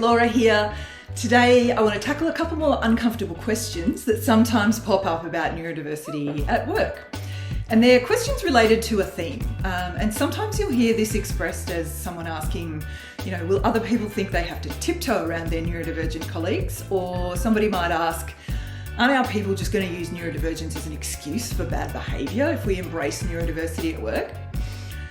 Laura here. Today I want to tackle a couple more uncomfortable questions that sometimes pop up about neurodiversity at work. And they're questions related to a theme. And sometimes you'll hear this expressed as someone asking, will other people think they have to tiptoe around their neurodivergent colleagues? Or somebody might ask, aren't our people just going to use neurodivergence as an excuse for bad behaviour if we embrace neurodiversity at work?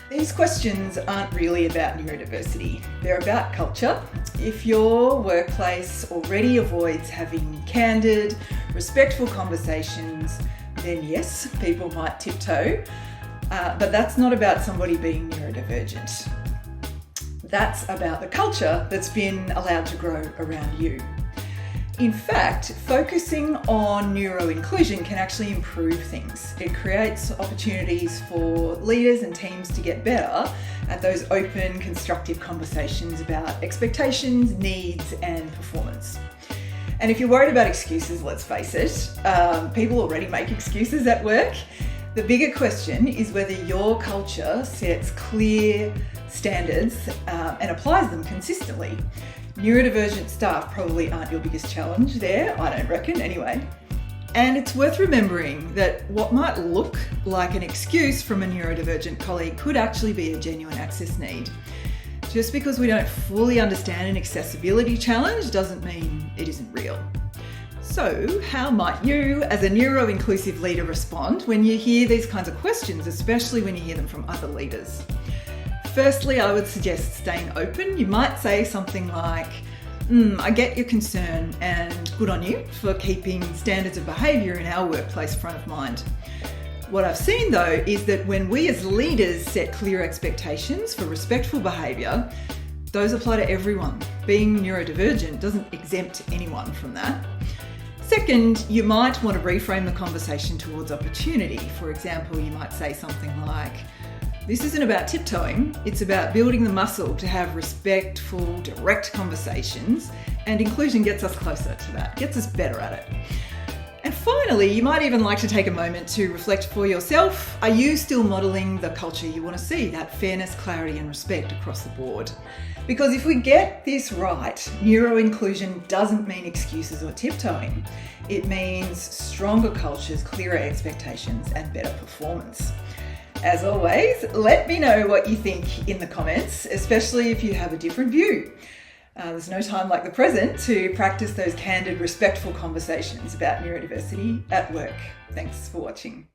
These questions aren't really about neurodiversity, they're about culture. If your workplace already avoids having candid, respectful conversations, then yes, people might tiptoe, but that's not about somebody being neurodivergent. That's about the culture that's been allowed to grow around you. In fact, focusing on neuro-inclusion can actually improve things. It creates opportunities for leaders and teams to get better at those open, constructive conversations about expectations, needs, and performance. And if you're worried about excuses, let's face it, people already make excuses at work. The bigger question is whether your culture sets clear standards and applies them consistently. Neurodivergent staff probably aren't your biggest challenge there, I don't reckon anyway. And it's worth remembering that what might look like an excuse from a neurodivergent colleague could actually be a genuine access need. Just because we don't fully understand an accessibility challenge doesn't mean it isn't real. So how might you, as a neuro-inclusive leader, respond when you hear these kinds of questions, especially when you hear them from other leaders? Firstly, I would suggest staying open. You might say something like, I get your concern and good on you for keeping standards of behaviour in our workplace front of mind. What I've seen though is that when we as leaders set clear expectations for respectful behaviour, those apply to everyone. Being neurodivergent doesn't exempt anyone from that. Second, you might want to reframe the conversation towards opportunity. For example, you might say something like, this isn't about tiptoeing, it's about building the muscle to have respectful, direct conversations, and inclusion gets us closer to that, gets us better at it. And finally, you might even like to take a moment to reflect for yourself. Are you still modelling the culture you want to see, that fairness, clarity and respect across the board? Because if we get this right, neuro-inclusion doesn't mean excuses or tiptoeing. It means stronger cultures, clearer expectations and better performance. As always, let me know what you think in the comments, especially if you have a different view. There's no time like the present to practice those candid, respectful conversations about neurodiversity at work. Thanks for watching.